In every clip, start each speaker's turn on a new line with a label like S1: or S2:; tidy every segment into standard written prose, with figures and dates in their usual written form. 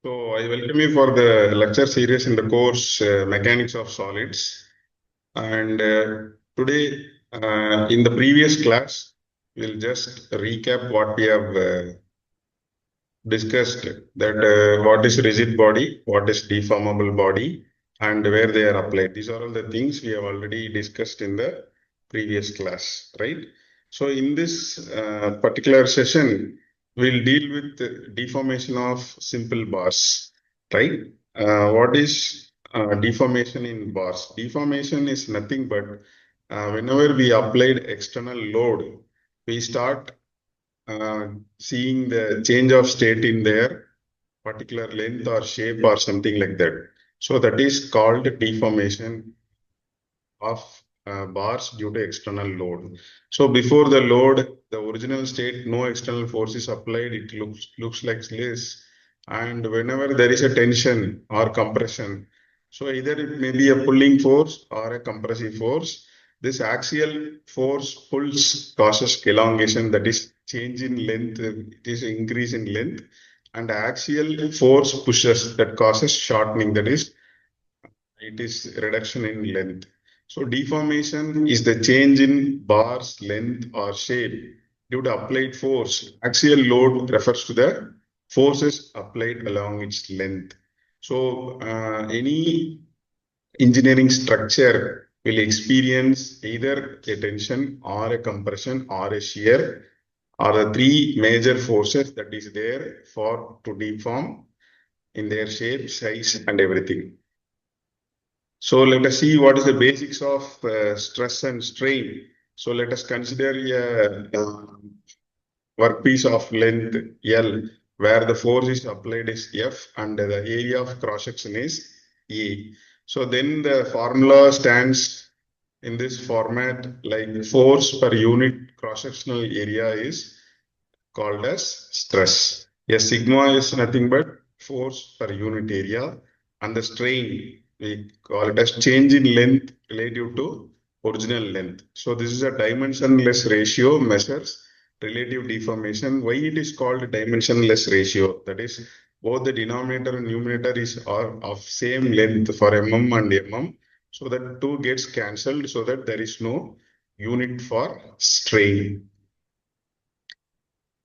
S1: So I welcome you for the lecture series in the course Mechanics of Solids. And today, in the previous class, we'll just recap what we have discussed, that what is rigid body, what is deformable body, and where they are applied. These are all the things we have already discussed in the previous class, right? So in this particular session, we'll deal with the deformation of simple bars, right? What is deformation in bars? Deformation is nothing but whenever we applied external load, we start seeing the change of state in their particular length or shape or something like that. So that is called deformation of bars due to external load. So before the load, the original state, no external force is applied, it looks like this. And whenever there is a tension or compression, so either it may be a pulling force or a compressive force. This axial force pulls causes elongation, that is change in length, it is increase in length, and axial force pushes, that causes shortening, that is it is reduction in length. So deformation is the change in bar's length or shape due to applied force. Axial load refers to the forces applied along its length. So any engineering structure will experience either a tension or a compression or a shear, are the three major forces that is there for to deform in their shape, size, and everything. So let us see what is the basics of stress and strain. So let us consider a workpiece of length L, where the force is applied is F and the area of cross section is E. So then the formula stands in this format, like force per unit cross sectional area is called as stress. A sigma is nothing but force per unit area, and the strain we call it as change in length relative to original length. So this is a dimensionless ratio measures relative deformation. Why it is called dimensionless ratio? That is, both the denominator and numerator are of same length for mm and mm. So that two gets cancelled, so that there is no unit for strain.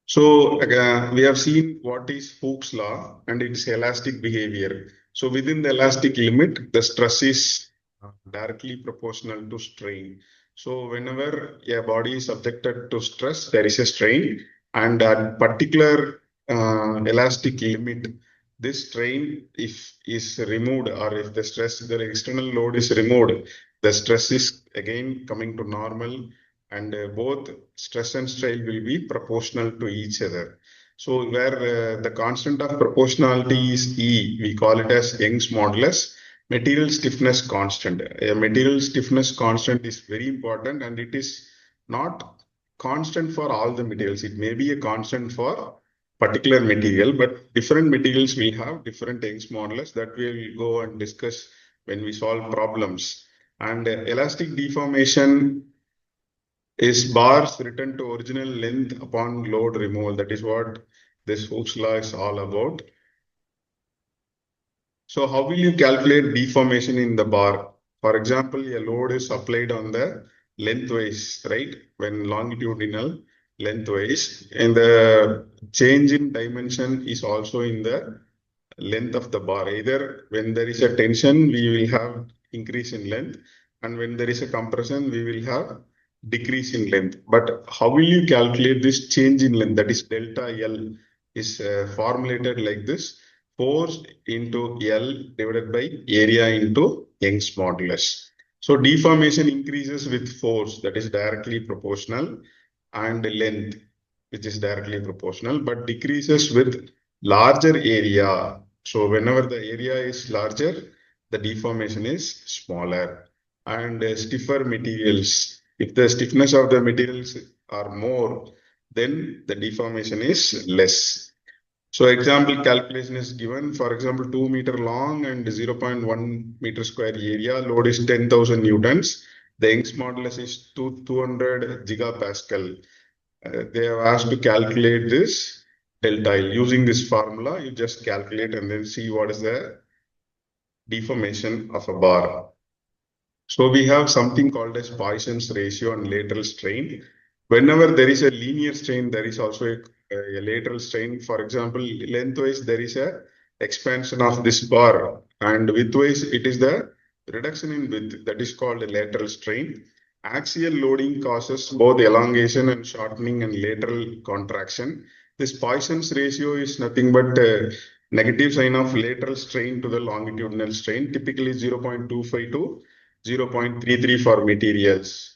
S1: So we have seen what is Hooke's law and its elastic behavior. So within the elastic limit, the stress is directly proportional to strain. So whenever a body is subjected to stress, there is a strain, and at particular elastic limit, this strain, if is removed, or if the stress, the external load is removed, the stress is again coming to normal, and both stress and strain will be proportional to each other. So where the constant of proportionality is E, we call it as Young's modulus. Material stiffness constant. A material stiffness constant is very important, and it is not constant for all the materials. It may be a constant for particular material, but different materials will have different Young's modulus that we will go and discuss when we solve problems. And elastic deformation is bars return to original length upon load removal. That is what this Hooke's law is all about. So how will you calculate deformation in the bar? For example, a load is applied on the lengthwise, right? When longitudinal lengthwise, and the change in dimension is also in the length of the bar. Either when there is a tension, we will have increase in length, and when there is a compression, we will have decrease in length. But how will you calculate this change in length? That is delta L is formulated like this: force into L divided by area into Young's modulus. So deformation increases with force, that is directly proportional, and length, which is directly proportional, but decreases with larger area. So whenever the area is larger, the deformation is smaller. And stiffer materials, if the stiffness of the materials are more, then the deformation is less. So example calculation is given. For example, 2 meter long and 0.1 meter square area, load is 10,000 newtons. The Young's modulus is 200 gigapascal. They have asked to calculate this tensile. Using this formula, you just calculate and then see what is the deformation of a bar. So we have something called as Poisson's ratio and lateral strain. Whenever there is a linear strain, there is also a lateral strain. For example, lengthwise there is a expansion of this bar, and widthwise it is the reduction in width, that is called a lateral strain. Axial loading causes both elongation and shortening and lateral contraction. This Poisson's ratio is nothing but negative sign of lateral strain to the longitudinal strain, typically 0.25 to 0.33 for materials.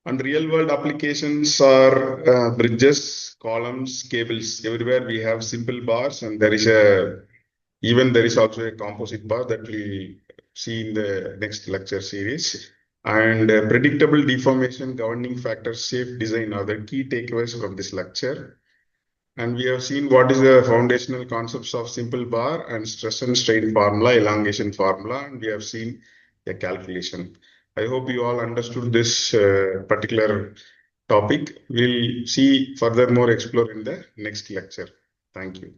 S1: And real world applications are bridges, columns, cables. Everywhere we have simple bars, and there is also a composite bar that we see in the next lecture series. And predictable deformation, governing factors, safe design are the key takeaways from this lecture. And we have seen what is the foundational concepts of simple bar and stress and strain formula, elongation formula, and we have seen a calculation. I hope you all understood this particular topic. We'll see furthermore explore in the next lecture. Thank you.